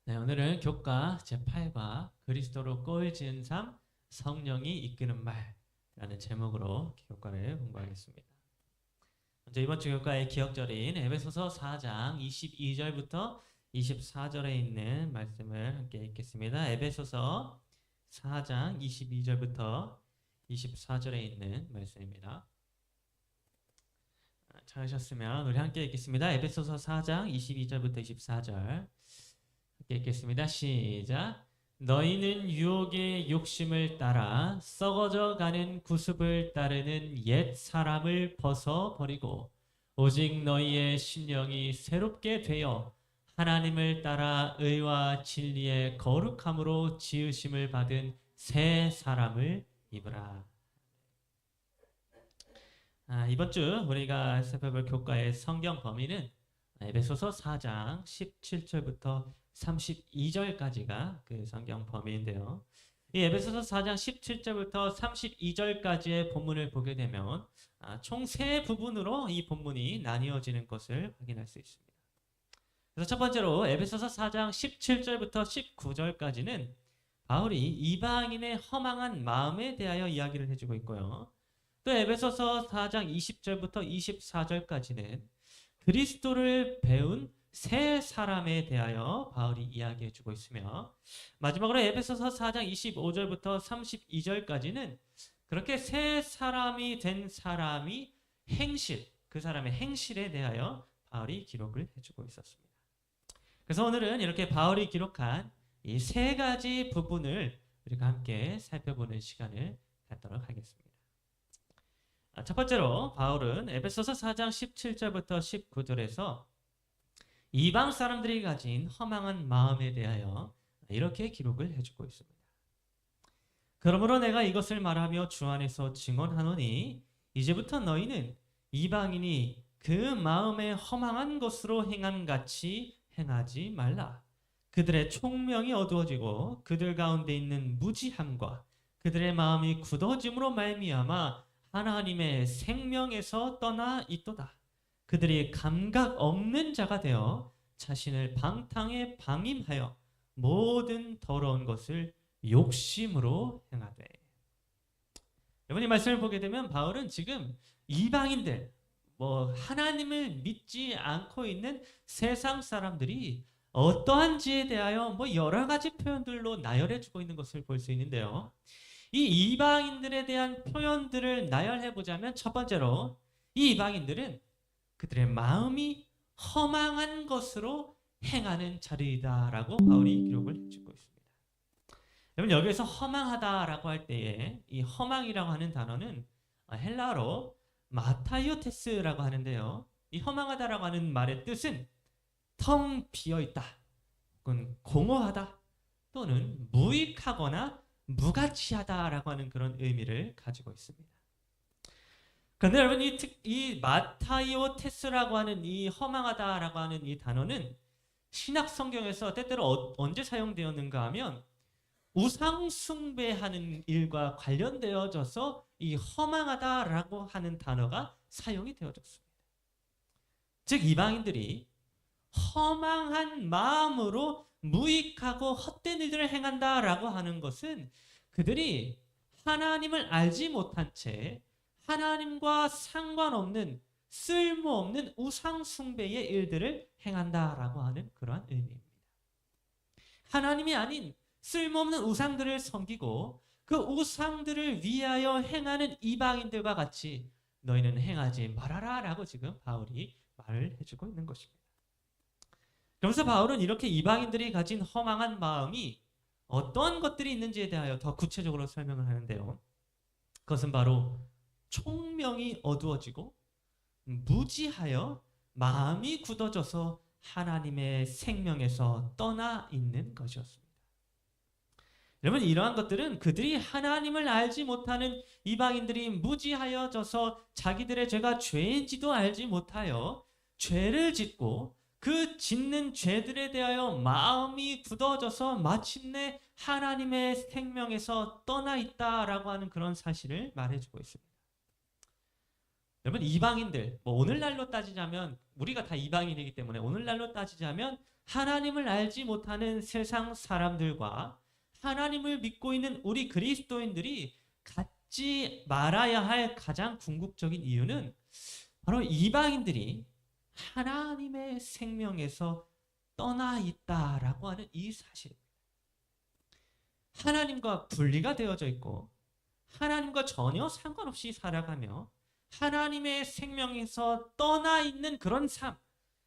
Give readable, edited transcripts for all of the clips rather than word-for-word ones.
네, 오늘은 교과 제8과 그리스도로 꼴 지은 삶, 성령이 이끄는 말라는 제목으로 교과를 공부하겠습니다. 먼저 이번 주 교과의 기억절인 에베소서 4장 22절부터 24절에 있는 말씀을 함께 읽겠습니다. 에베소서 4장 22절부터 24절에 있는 말씀입니다. 찾으셨으면 우리 함께 읽겠습니다. 에베소서 4장 22절부터 24절 읽겠습니다. 시작. 너희는 유혹의 욕심을 따라 썩어져 가는 구습을 따르는 옛 사람을 벗어버리고 오직 너희의 심령이 새롭게 되어 하나님을 따라 의와 진리의 거룩함으로 지으심을 받은 새 사람을 입으라. 이번 주 우리가 살펴볼 교과의 성경 범위는 에베소서 4장 17절부터 32절까지가 그 성경 범위인데요. 이 에베소서 4장 17절부터 32절까지의 본문을 보게 되면 총 3부분으로 이 본문이 나뉘어지는 것을 확인할 수 있습니다. 그래서 첫 번째로 에베소서 4장 17절부터 19절까지는 바울이 이방인의 허망한 마음에 대하여 이야기를 해주고 있고요. 또 에베소서 4장 20절부터 24절까지는 그리스도를 배운 새 사람에 대하여 바울이 이야기해주고 있으며 마지막으로 에베소서 4장 25절부터 32절까지는 그렇게 새 사람이 된 사람이 행실, 그 사람의 행실에 대하여 바울이 기록을 해주고 있었습니다. 그래서 오늘은 이렇게 바울이 기록한 이 3가지 부분을 우리가 함께 살펴보는 시간을 갖도록 하겠습니다. 첫 번째로 바울은 에베소서 4장 17절부터 19절에서 이방 사람들이 가진 허망한 마음에 대하여 이렇게 기록을 해주고 있습니다. 그러므로 내가 이것을 말하며 주 안에서 증언하노니 이제부터 너희는 이방인이 그 마음에 허망한 것으로 행한 같이 행하지 말라. 그들의 총명이 어두워지고 그들 가운데 있는 무지함과 그들의 마음이 굳어짐으로 말미암아 하나님의 생명에서 떠나 있도다. 그들이 감각 없는 자가 되어 자신을 방탕에 방임하여 모든 더러운 것을 욕심으로 행하되. 여러분 이 말씀을 보게 되면 바울은 지금 이방인들, 하나님을 믿지 않고 있는 세상 사람들이 어떠한지에 대하여 여러 가지 표현들로 나열해주고 있는 것을 볼 수 있는데요. 이 이방인들에 대한 표현들을 나열해 보자면 첫 번째로 이 이방인들은 그들의 마음이 허망한 것으로 행하는 자리다라고 바울이 기록을 해주고 있습니다. 여러분 여기에서 허망하다라고 할 때에 이 허망이라고 하는 단어는 헬라어로 마타이오테스라고 하는데요. 이 허망하다라고 하는 말의 뜻은 텅 비어있다, 혹은 공허하다, 또는 무익하거나 무가치하다라고 하는 그런 의미를 가지고 있습니다. 그런데 여러분 이 마타이오테스라고 하는 이 허망하다라고 하는 이 단어는 신약 성경에서 때때로 언제 사용되었는가 하면 우상 숭배하는 일과 관련되어져서 이 허망하다라고 하는 단어가 사용이 되어졌습니다. 즉 이방인들이 허망한 마음으로 무익하고 헛된 일들을 행한다라고 하는 것은 그들이 하나님을 알지 못한 채 하나님과 상관없는 쓸모없는 우상 숭배의 일들을 행한다라고 하는 그러한 의미입니다. 하나님이 아닌 쓸모없는 우상들을 섬기고 그 우상들을 위하여 행하는 이방인들과 같이 너희는 행하지 말아라 라고 지금 바울이 말을 해주고 있는 것입니다. 그러면서 바울은 이렇게 이방인들이 가진 허망한 마음이 어떤 것들이 있는지에 대하여 더 구체적으로 설명을 하는데요. 그것은 바로 총명이 어두워지고 무지하여 마음이 굳어져서 하나님의 생명에서 떠나 있는 것이었습니다. 여러분 이러한 것들은 그들이 하나님을 알지 못하는 이방인들이 무지하여져서 자기들의 죄가 죄인지도 알지 못하여 죄를 짓고 그 짓는 죄들에 대하여 마음이 굳어져서 마침내 하나님의 생명에서 떠나 있다라고 하는 그런 사실을 말해주고 있습니다. 여러분 이방인들, 뭐 오늘날로 따지자면 우리가 다 이방인이기 때문에 오늘날로 따지자면 하나님을 알지 못하는 세상 사람들과 하나님을 믿고 있는 우리 그리스도인들이 갖지 말아야 할 가장 궁극적인 이유는 바로 이방인들이 하나님의 생명에서 떠나 있다라고 하는 이 사실입니다. 하나님과 분리가 되어져 있고 하나님과 전혀 상관없이 살아가며 하나님의 생명에서 떠나 있는 그런 삶,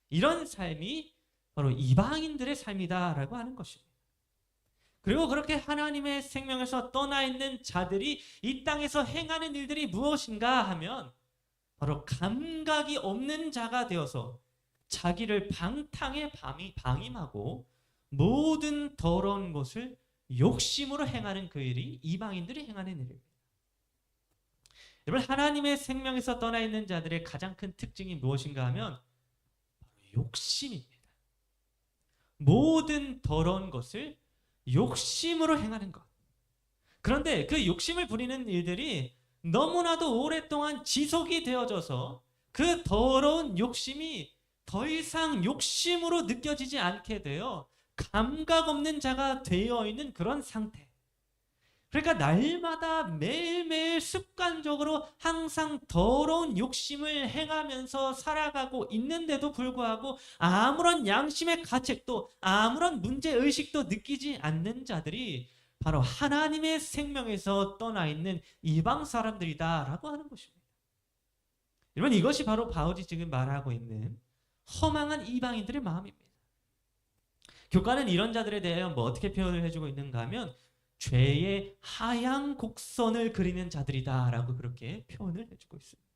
이런 삶이 바로 이방인들의 삶이다라고 하는 것입니다. 그리고 그렇게 하나님의 생명에서 떠나 있는 자들이 이 땅에서 행하는 일들이 무엇인가 하면 바로 감각이 없는 자가 되어서 자기를 방탕에 방임하고 모든 더러운 것을 욕심으로 행하는 그 일이 이방인들이 행하는 일입니다. 여러분 하나님의 생명에서 떠나 있는 자들의 가장 큰 특징이 무엇인가 하면 바로 욕심입니다. 모든 더러운 것을 욕심으로 행하는 것. 그런데 그 욕심을 부리는 일들이 너무나도 오랫동안 지속이 되어져서 그 더러운 욕심이 더 이상 욕심으로 느껴지지 않게 되어 감각 없는 자가 되어 있는 그런 상태. 그러니까 날마다 매일매일 습관적으로 항상 더러운 욕심을 행하면서 살아가고 있는데도 불구하고 아무런 양심의 가책도 아무런 문제의식도 느끼지 않는 자들이 바로 하나님의 생명에서 떠나 있는 이방 사람들이다라고 하는 것입니다. 여러분 이것이 바로 바울이 지금 말하고 있는 허망한 이방인들의 마음입니다. 교과는 이런 자들에 대해 뭐 어떻게 표현을 해주고 있는가 하면 죄의 하향 곡선을 그리는 자들이다라고 그렇게 표현을 해주고 있습니다.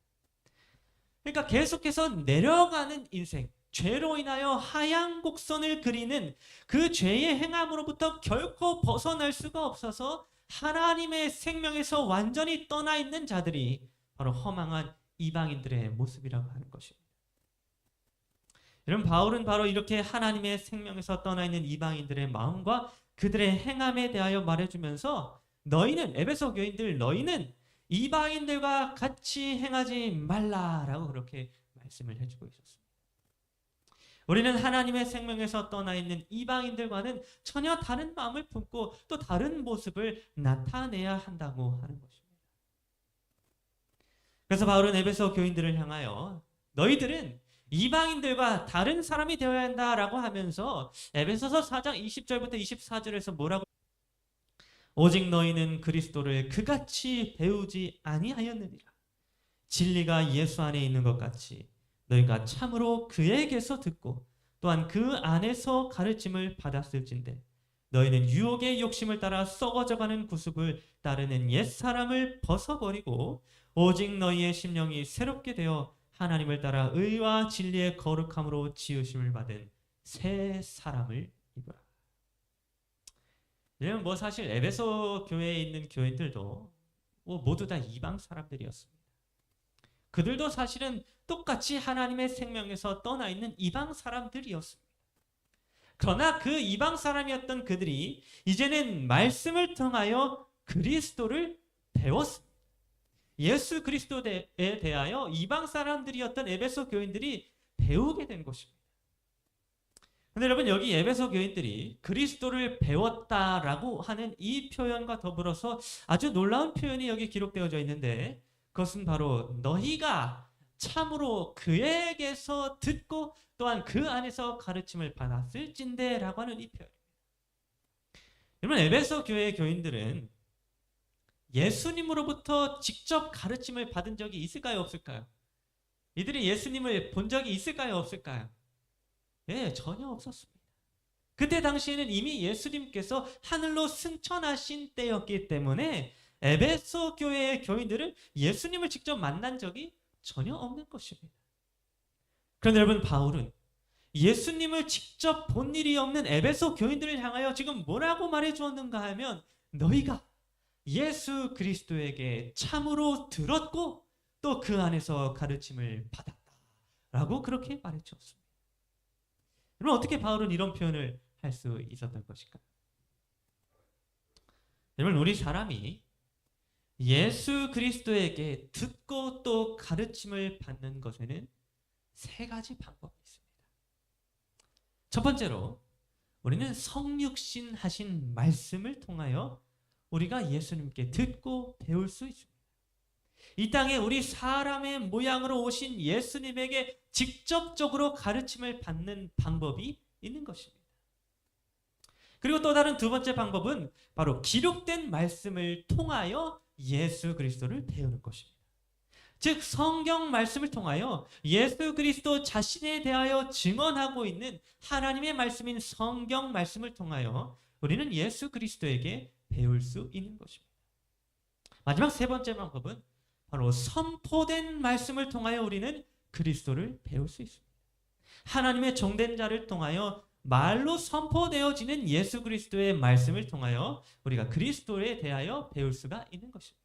그러니까 계속해서 내려가는 인생, 죄로 인하여 하향 곡선을 그리는 그 죄의 행함으로부터 결코 벗어날 수가 없어서 하나님의 생명에서 완전히 떠나 있는 자들이 바로 허망한 이방인들의 모습이라고 하는 것입니다. 여러분 바울은 바로 이렇게 하나님의 생명에서 떠나 있는 이방인들의 마음과 그들의 행함에 대하여 말해주면서 너희는 에베소 교인들 너희는 이방인들과 같이 행하지 말라라고 그렇게 말씀을 해주고 있었습니다. 우리는 하나님의 생명에서 떠나 있는 이방인들과는 전혀 다른 마음을 품고 또 다른 모습을 나타내야 한다고 하는 것입니다. 그래서 바울은 에베소 교인들을 향하여 너희들은 이방인들과 다른 사람이 되어야 한다라고 하면서 에베소서 4장 20절부터 24절에서 뭐라고 오직 너희는 그리스도를 그같이 배우지 아니하였느니라. 진리가 예수 안에 있는 것 같이 너희가 참으로 그에게서 듣고 또한 그 안에서 가르침을 받았을진데 너희는 유혹의 욕심을 따라 썩어져가는 구습을 따르는 옛사람을 벗어버리고 오직 너희의 심령이 새롭게 되어 하나님을 따라 의와 진리의 거룩함으로 지으심을 받은 새 사람을 입으라. 여러분 뭐 사실 에베소 교회에 있는 교인들도 뭐 모두 다 이방 사람들이었습니다. 그들도 사실은 똑같이 하나님의 생명에서 떠나 있는 이방 사람들이었습니다. 그러나 그 이방 사람이었던 그들이 이제는 말씀을 통하여 그리스도를 배웠습니다. 예수 그리스도에 대하여 이방 사람들이었던 에베소 교인들이 배우게 된 것입니다. 그런데 여러분 여기 에베소 교인들이 그리스도를 배웠다라고 하는 이 표현과 더불어서 아주 놀라운 표현이 여기 기록되어져 있는데 그것은 바로 너희가 참으로 그에게서 듣고 또한 그 안에서 가르침을 받았을진대라고 하는 이 표현입니다. 여러분 에베소 교회의 교인들은 예수님으로부터 직접 가르침을 받은 적이 있을까요? 없을까요? 이들이 예수님을 본 적이 있을까요? 없을까요? 예, 전혀 없었습니다. 그때 당시에는 이미 예수님께서 하늘로 승천하신 때였기 때문에 에베소 교회의 교인들은 예수님을 직접 만난 적이 전혀 없는 것입니다. 그런데 여러분 바울은 예수님을 직접 본 일이 없는 에베소 교인들을 향하여 지금 뭐라고 말해 주었는가 하면 너희가 예수 그리스도에게 참으로 들었고 또 그 안에서 가르침을 받았다 라고 그렇게 말해 주었습니다. 여러분 어떻게 바울은 이런 표현을 할 수 있었던 것일까요? 여러분 우리 사람이 예수 그리스도에게 듣고 또 가르침을 받는 것에는 세 가지 방법이 있습니다. 첫 번째로 우리는 성육신 하신 말씀을 통하여 우리가 예수님께 듣고 배울 수 있습니다. 이 땅에 우리 사람의 모양으로 오신 예수님에게 직접적으로 가르침을 받는 방법이 있는 것입니다. 그리고 또 다른 두 번째 방법은 바로 기록된 말씀을 통하여 예수 그리스도를 배우는 것입니다. 즉 성경 말씀을 통하여 예수 그리스도 자신에 대하여 증언하고 있는 하나님의 말씀인 성경 말씀을 통하여 우리는 예수 그리스도에게 배울 수 있는 것입니다. 마지막 세 번째 방법은 바로 선포된 말씀을 통하여 우리는 그리스도를 배울 수 있습니다. 하나님의 종된 자를 통하여 말로 선포되어지는 예수 그리스도의 말씀을 통하여 우리가 그리스도에 대하여 배울 수가 있는 것입니다.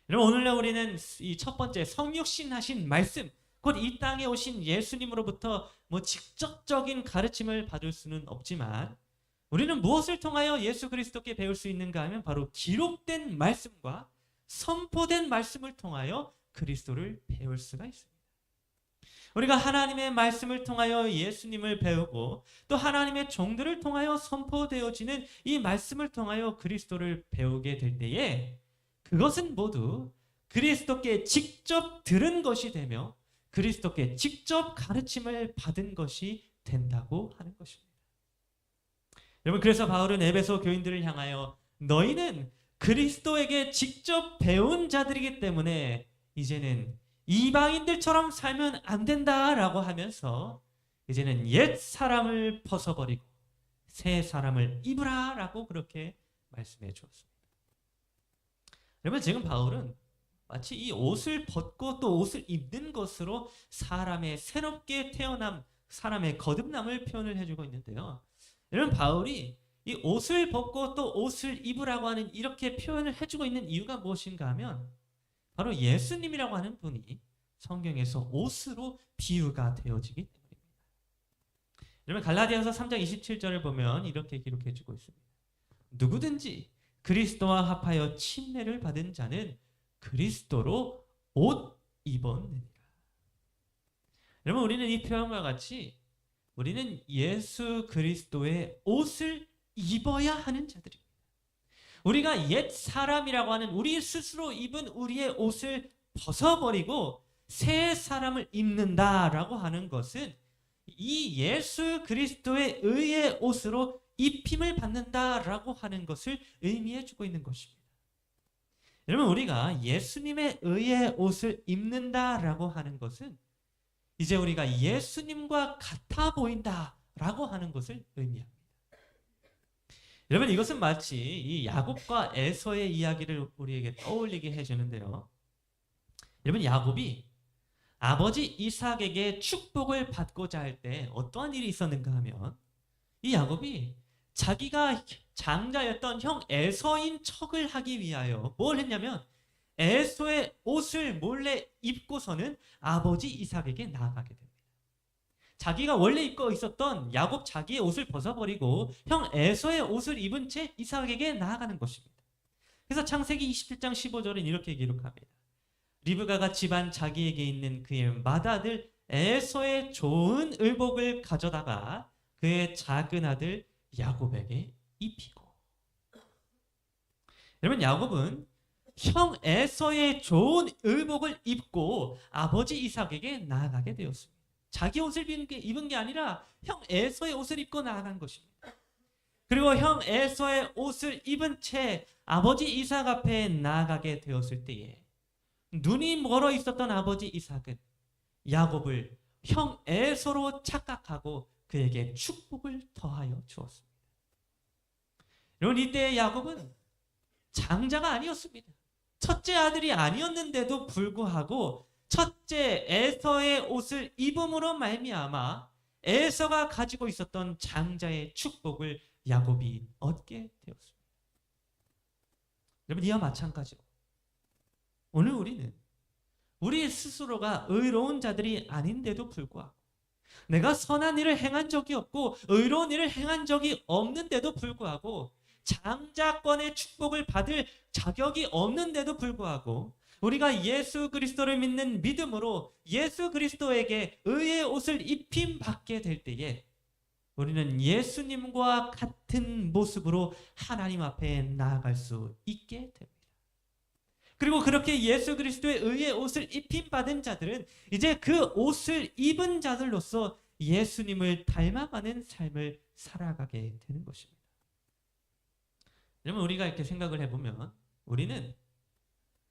여러분, 오늘날 우리는 이 첫 번째 성육신 하신 말씀, 곧 이 땅에 오신 예수님으로부터 직접적인 가르침을 받을 수는 없지만 우리는 무엇을 통하여 예수 그리스도께 배울 수 있는가 하면 바로 기록된 말씀과 선포된 말씀을 통하여 그리스도를 배울 수가 있습니다. 우리가 하나님의 말씀을 통하여 예수님을 배우고 또 하나님의 종들을 통하여 선포되어지는 이 말씀을 통하여 그리스도를 배우게 될 때에 그것은 모두 그리스도께 직접 들은 것이 되며 그리스도께 직접 가르침을 받은 것이 된다고 하는 것입니다. 여러분, 그래서 바울은 에베소 교인들을 향하여 너희는 그리스도에게 직접 배운 자들이기 때문에 이제는 이방인들처럼 살면 안 된다라고 하면서 이제는 옛 사람을 벗어버리고 새 사람을 입으라라고 그렇게 말씀해 주었습니다. 여러분, 지금 바울은 마치 이 옷을 벗고 또 옷을 입는 것으로 사람의 새롭게 태어남, 사람의 거듭남을 표현을 해주고 있는데요. 여러분, 바울이 이 옷을 벗고 또 옷을 입으라고 하는 이렇게 표현을 해주고 있는 이유가 무엇인가 하면 바로 예수님이라고 하는 분이 성경에서 옷으로 비유가 되어지기 때문입니다. 여러분, 갈라디아서 3장 27절을 보면 이렇게 기록해주고 있습니다. 누구든지 그리스도와 합하여 침례를 받은 자는 그리스도로 옷 입었느니라. 여러분, 우리는 이 표현과 같이 우리는 예수 그리스도의 옷을 입어야 하는 자들입니다. 우리가 옛 사람이라고 하는 우리 스스로 입은 우리의 옷을 벗어버리고 새 사람을 입는다라고 하는 것은 이 예수 그리스도의 의의 옷으로 입힘을 받는다라고 하는 것을 의미해 주고 있는 것입니다. 여러분, 우리가 예수님의 의의 옷을 입는다라고 하는 것은 이제 우리가 예수님과 같아 보인다라고 하는 것을 의미합니다. 여러분, 이것은 마치 이 야곱과 에서의 이야기를 우리에게 떠올리게 해주는데요. 여러분, 야곱이 아버지 이삭에게 축복을 받고자 할 때 어떠한 일이 있었는가 하면 이 야곱이 자기가 장자였던 형 에서인 척을 하기 위하여 뭘 했냐면 에서의 옷을 몰래 입고서는 아버지 이삭에게 나아가게 됩니다. 자기가 원래 입고 있었던 야곱 자기의 옷을 벗어버리고 형 에서의 옷을 입은 채 이삭에게 나아가는 것입니다. 그래서 창세기 27장 15절은 이렇게 기록합니다. 리브가가 집안 자기에게 있는 그의 맏아들 에서의 좋은 의복을 가져다가 그의 작은 아들 야곱에게 입히고. 여러분, 야곱은 형 에서의 좋은 의복을 입고 아버지 이삭에게 나아가게 되었습니다. 자기 옷을 입은 게 아니라 형 에서의 옷을 입고 나아간 것입니다. 그리고 형 에서의 옷을 입은 채 아버지 이삭 앞에 나아가게 되었을 때에 눈이 멀어 있었던 아버지 이삭은 야곱을 형 에서로 착각하고 그에게 축복을 더하여 주었습니다. 여러분, 이때 야곱은 장자가 아니었습니다. 첫째 아들이 아니었는데도 불구하고 첫째 에서의 옷을 입음으로 말미암아 에서가 가지고 있었던 장자의 축복을 야곱이 얻게 되었습니다. 여러분, 이와 마찬가지로 오늘 우리는 우리 스스로가 의로운 자들이 아닌데도 불구하고 내가 선한 일을 행한 적이 없고 의로운 일을 행한 적이 없는데도 불구하고 장자권의 축복을 받을 자격이 없는데도 불구하고 우리가 예수 그리스도를 믿는 믿음으로 예수 그리스도에게 의의 옷을 입힘 받게 될 때에 우리는 예수님과 같은 모습으로 하나님 앞에 나아갈 수 있게 됩니다. 그리고 그렇게 예수 그리스도의 의의 옷을 입힘 받은 자들은 이제 그 옷을 입은 자들로서 예수님을 닮아가는 삶을 살아가게 되는 것입니다. 여러분, 우리가 이렇게 생각을 해보면 우리는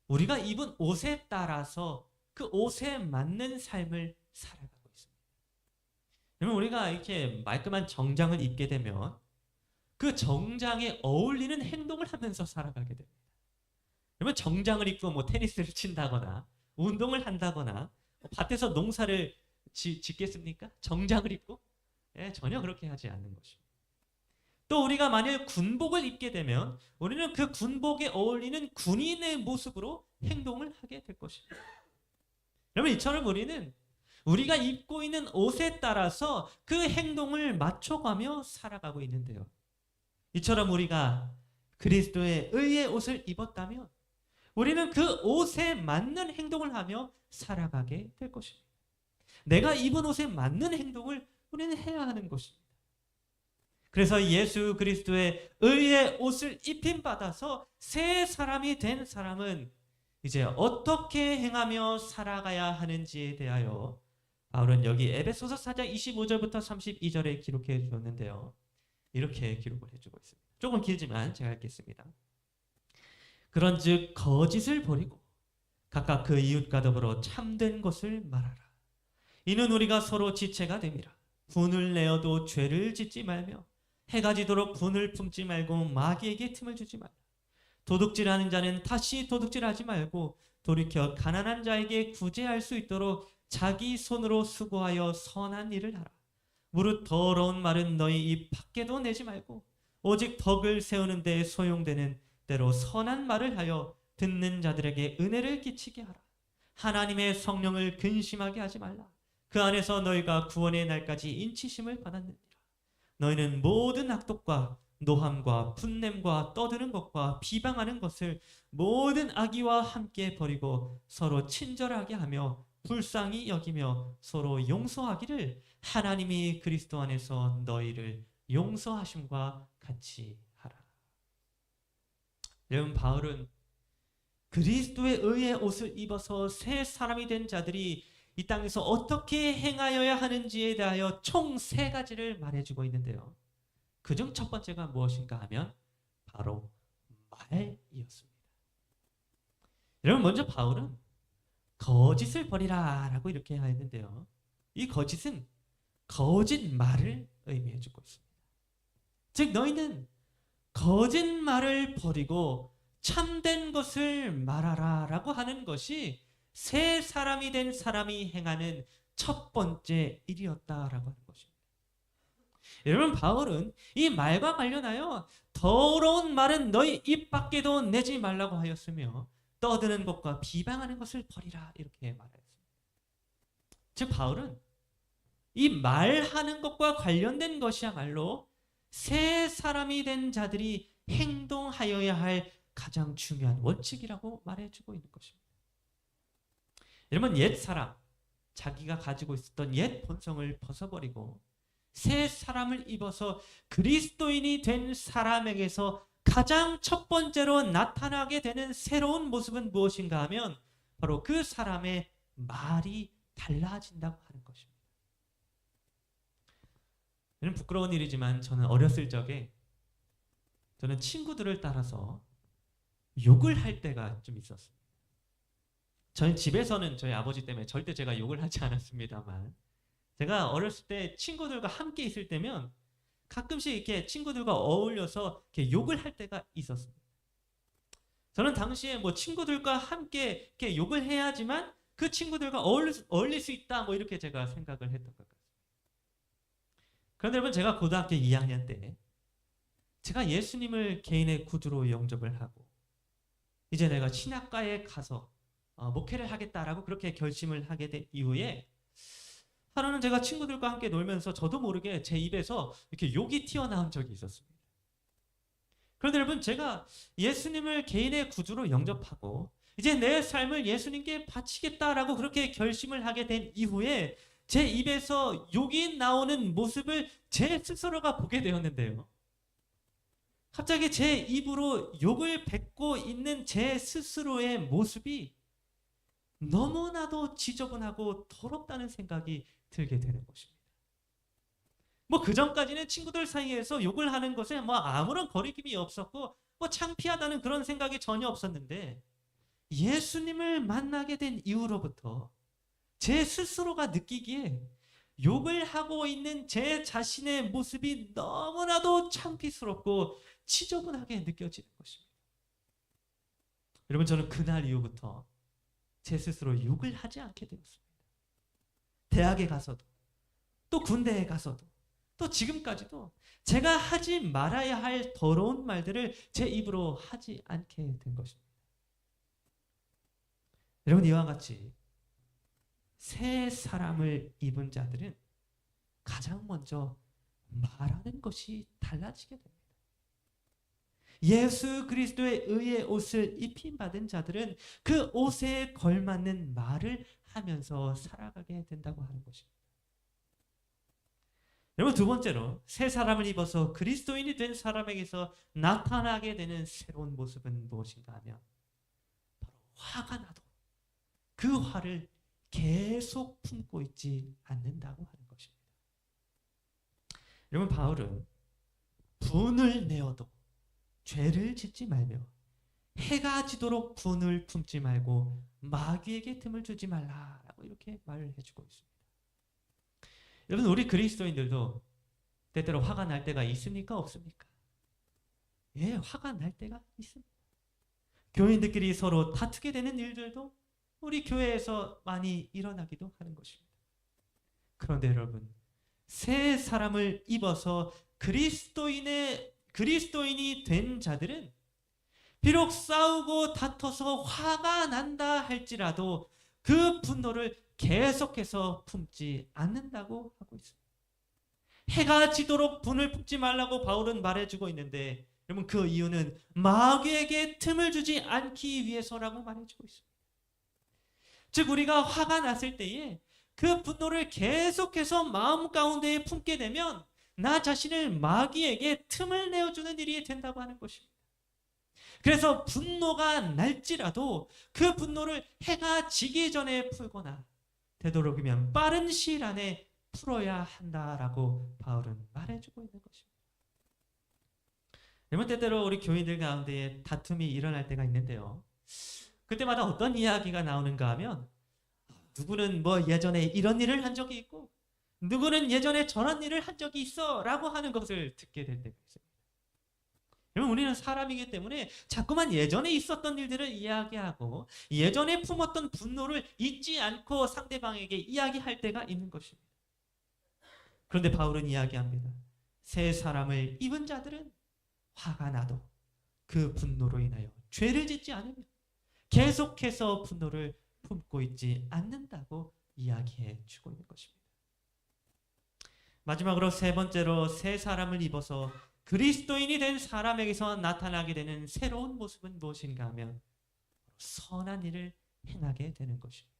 우리가 입은 옷에 따라서 그 옷에 맞는 삶을 살아가고 있습니다. 여러분, 우리가 이렇게 말끔한 정장을 입게 되면 그 정장에 어울리는 행동을 하면서 살아가게 됩니다. 여러분, 정장을 입고 뭐 테니스를 친다거나 운동을 한다거나 밭에서 농사를 짓겠습니까? 정장을 입고? 전혀 그렇게 하지 않는 것입니다. 또 우리가 만약 군복을 입게 되면 우리는 그 군복에 어울리는 군인의 모습으로 행동을 하게 될 것입니다. 여러분, 이처럼 우리는 우리가 입고 있는 옷에 따라서 그 행동을 맞춰가며 살아가고 있는데요. 이처럼 우리가 그리스도의 의의 옷을 입었다면 우리는 그 옷에 맞는 행동을 하며 살아가게 될 것입니다. 내가 입은 옷에 맞는 행동을 우리는 해야 하는 것입니다. 그래서 예수 그리스도의 의의 옷을 입힘 받아서 새 사람이 된 사람은 이제 어떻게 행하며 살아가야 하는지에 대하여 바울은 여기 에베소서 4장 25절부터 32절에 기록해 주었는데요. 이렇게 기록을 해주고 있습니다. 조금 길지만 제가 읽겠습니다. 그런즉 거짓을 버리고 각각 그 이웃과 더불어 참된 것을 말하라. 이는 우리가 서로 지체가 됨이라. 분을 내어도 죄를 짓지 말며 해가 지도록 분을 품지 말고 마귀에게 틈을 주지 말라. 도둑질하는 자는 다시 도둑질하지 말고 돌이켜 가난한 자에게 구제할 수 있도록 자기 손으로 수고하여 선한 일을 하라. 무릇 더러운 말은 너희 입 밖에도 내지 말고 오직 덕을 세우는 데 소용되는 때로 선한 말을 하여 듣는 자들에게 은혜를 끼치게 하라. 하나님의 성령을 근심하게 하지 말라. 그 안에서 너희가 구원의 날까지 인치심을 받았느니라. 너희는 모든 악독과 노함과 분냄과 떠드는 것과 비방하는 것을 모든 악의와 함께 버리고 서로 친절하게 하며 불쌍히 여기며 서로 용서하기를 하나님이 그리스도 안에서 너희를 용서하심과 같이 하라. 여러분, 바울은 그리스도의 의의 옷을 입어서 새 사람이 된 자들이 이 땅에서 어떻게 행하여야 하는지에 대하여 총 3가지를 말해주고 있는데요. 그중 첫 번째가 무엇인가 하면 바로 말이었습니다. 여러분, 먼저 바울은 거짓을 버리라 라고 이렇게 했는데요. 이 거짓은 거짓말을 의미해주고 있습니다. 즉, 너희는 거짓말을 버리고 참된 것을 말하라 라고 하는 것이 새 사람이 된 사람이 행하는 첫 번째 일이었다라고 하는 것입니다. 여러분, 바울은 이 말과 관련하여 더러운 말은 너희 입 밖에도 내지 말라고 하였으며 떠드는 것과 비방하는 것을 버리라 이렇게 말했습니다. 즉, 바울은 이 말하는 것과 관련된 것이야말로 새 사람이 된 자들이 행동하여야 할 가장 중요한 원칙이라고 말해주고 있는 것입니다. 여러분, 옛 사람, 자기가 가지고 있었던 옛 본성을 벗어버리고 새 사람을 입어서 그리스도인이 된 사람에게서 가장 첫 번째로 나타나게 되는 새로운 모습은 무엇인가 하면 바로 그 사람의 말이 달라진다고 하는 것입니다. 여러분, 부끄러운 일이지만 저는 어렸을 적에 저는 친구들을 따라서 욕을 할 때가 좀 있었습니다. 저희 집에서는 저희 아버지 때문에 절대 제가 욕을 하지 않았습니다만 제가 어렸을 때 친구들과 함께 있을 때면 가끔씩 이렇게 친구들과 어울려서 이렇게 욕을 할 때가 있었습니다. 저는 당시에 뭐 친구들과 함께 이렇게 욕을 해야지만 그 친구들과 어울릴 수 있다 뭐 이렇게 제가 생각을 했던 것 같습니다. 그런데 여러분, 제가 고등학교 2학년 때 제가 예수님을 개인의 구주로 영접을 하고 이제 내가 신학과에 가서 목회를 하겠다라고 그렇게 결심을 하게 된 이후에 하루는 제가 친구들과 함께 놀면서 저도 모르게 제 입에서 이렇게 욕이 튀어나온 적이 있었습니다. 그런데 여러분, 제가 예수님을 개인의 구주로 영접하고 이제 내 삶을 예수님께 바치겠다라고 그렇게 결심을 하게 된 이후에 제 입에서 욕이 나오는 모습을 제 스스로가 보게 되었는데요. 갑자기 제 입으로 욕을 뱉고 있는 제 스스로의 모습이 너무나도 지저분하고 더럽다는 생각이 들게 되는 것입니다. 뭐 그전까지는 친구들 사이에서 욕을 하는 것에 뭐 아무런 거리낌이 없었고 뭐 창피하다는 그런 생각이 전혀 없었는데, 예수님을 만나게 된 이후로부터 제 스스로가 느끼기에 욕을 하고 있는 제 자신의 모습이 너무나도 창피스럽고 지저분하게 느껴지는 것입니다. 여러분, 저는 그날 이후부터 제 스스로 욕을 하지 않게 되었습니다. 대학에 가서도, 또 군대에 가서도, 또 지금까지도 제가 하지 말아야 할 더러운 말들을 제 입으로 하지 않게 된 것입니다. 여러분, 이와 같이 새 사람을 입은 자들은 가장 먼저 말하는 것이 달라지게 됩니다. 예수 그리스도의 의의 옷을 입힌 받은 자들은 그 옷에 걸맞는 말을 하면서 살아가게 된다고 하는 것입니다. 여러분, 두 번째로 새 사람을 입어서 그리스도인이 된 사람에게서 나타나게 되는 새로운 모습은 무엇인가 하면 바로 화가 나도 그 화를 계속 품고 있지 않는다고 하는 것입니다. 여러분, 바울은 분을 내어도 죄를 짓지 말며 해가 지도록 분을 품지 말고 마귀에게 틈을 주지 말라라고 이렇게 말을 해주고 있습니다. 여러분, 우리 그리스도인들도 때때로 화가 날 때가 있습니까? 없습니까? 예, 화가 날 때가 있습니다. 교인들끼리 서로 다투게 되는 일들도 우리 교회에서 많이 일어나기도 하는 것입니다. 그런데 여러분, 새 사람을 입어서 그리스도인이 된 자들은 비록 싸우고 다퉈서 화가 난다 할지라도 그 분노를 계속해서 품지 않는다고 하고 있습니다. 해가 지도록 분을 품지 말라고 바울은 말해주고 있는데, 여러분, 그 이유는 마귀에게 틈을 주지 않기 위해서라고 말해주고 있습니다. 즉, 우리가 화가 났을 때에 그 분노를 계속해서 마음 가운데에 품게 되면 나 자신을 마귀에게 틈을 내어주는 일이 된다고 하는 것입니다. 그래서 분노가 날지라도 그 분노를 해가 지기 전에 풀거나 되도록이면 빠른 시일 안에 풀어야 한다라고 바울은 말해주고 있는 것입니다. 여러분, 때때로 우리 교인들 가운데 다툼이 일어날 때가 있는데요. 그때마다 어떤 이야기가 나오는가 하면, 누구는 뭐 예전에 이런 일을 한 적이 있고 누구는 예전에 저런 일을 한 적이 있어 라고 하는 것을 듣게 될 때가 있습니다. 여러분, 우리는 사람이기 때문에 자꾸만 예전에 있었던 일들을 이야기하고 예전에 품었던 분노를 잊지 않고 상대방에게 이야기할 때가 있는 것입니다. 그런데 바울은 이야기합니다. 새 사람을 입은 자들은 화가 나도 그 분노로 인하여 죄를 짓지 않으며 계속해서 분노를 품고 있지 않는다고 이야기해 주고 있는 것입니다. 마지막으로 세 번째로 새 사람을 입어서 그리스도인이 된 사람에게서 나타나게 되는 새로운 모습은 무엇인가 하면 선한 일을 행하게 되는 것입니다.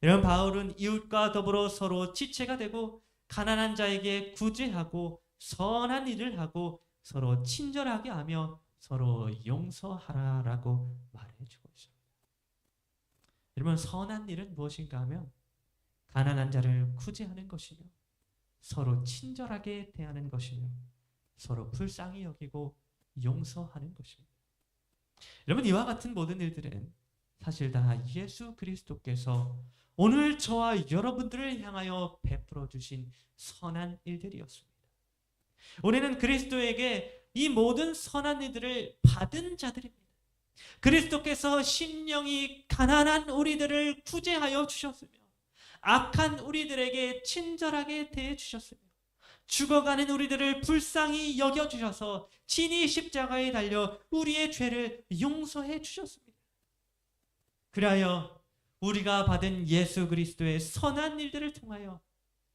이런 바울은 이웃과 더불어 서로 지체가 되고 가난한 자에게 구제하고 선한 일을 하고 서로 친절하게 하며 서로 용서하라라고 말해주고 있습니다. 여러분, 선한 일은 무엇인가 하면 가난한 자를 구제하는 것이며 서로 친절하게 대하는 것이며 서로 불쌍히 여기고 용서하는 것입니다. 여러분, 이와 같은 모든 일들은 사실 다 예수 그리스도께서 오늘 저와 여러분들을 향하여 베풀어 주신 선한 일들이었습니다. 우리는 그리스도에게 이 모든 선한 일들을 받은 자들입니다. 그리스도께서 심령이 가난한 우리들을 구제하여 주셨으며 악한 우리들에게 친절하게 대해 주셨으며 죽어가는 우리들을 불쌍히 여겨주셔서 친히 십자가에 달려 우리의 죄를 용서해 주셨습니다. 그리하여 우리가 받은 예수 그리스도의 선한 일들을 통하여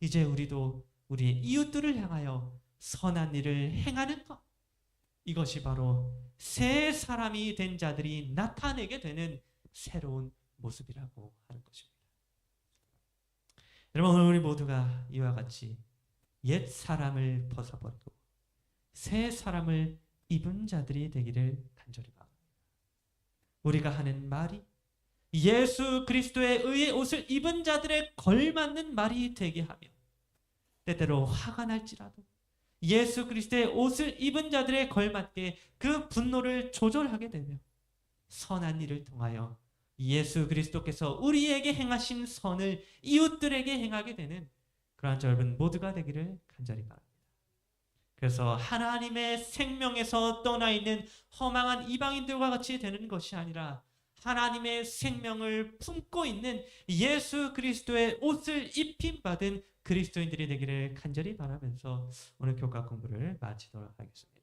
이제 우리도 우리의 이웃들을 향하여 선한 일을 행하는 것, 이것이 바로 새 사람이 된 자들이 나타내게 되는 새로운 모습이라고 하는 것입니다. 여러분, 오늘 우리 모두가 이와 같이 옛 사람을 벗어버리고 새 사람을 입은 자들이 되기를 간절히 바랍니다. 우리가 하는 말이 예수 그리스도의 의의 옷을 입은 자들의 걸맞는 말이 되게 하며, 때때로 화가 날지라도 예수 그리스도의 옷을 입은 자들의 걸맞게 그 분노를 조절하게 되며 선한 일을 통하여 예수 그리스도께서 우리에게 행하신 선을 이웃들에게 행하게 되는 그러한 여러분 모두가 되기를 간절히 바랍니다. 그래서 하나님의 생명에서 떠나 있는 허망한 이방인들과 같이 되는 것이 아니라 하나님의 생명을 품고 있는 예수 그리스도의 옷을 입힘 받은 그리스도인들이 되기를 간절히 바라면서 오늘 교과 공부를 마치도록 하겠습니다.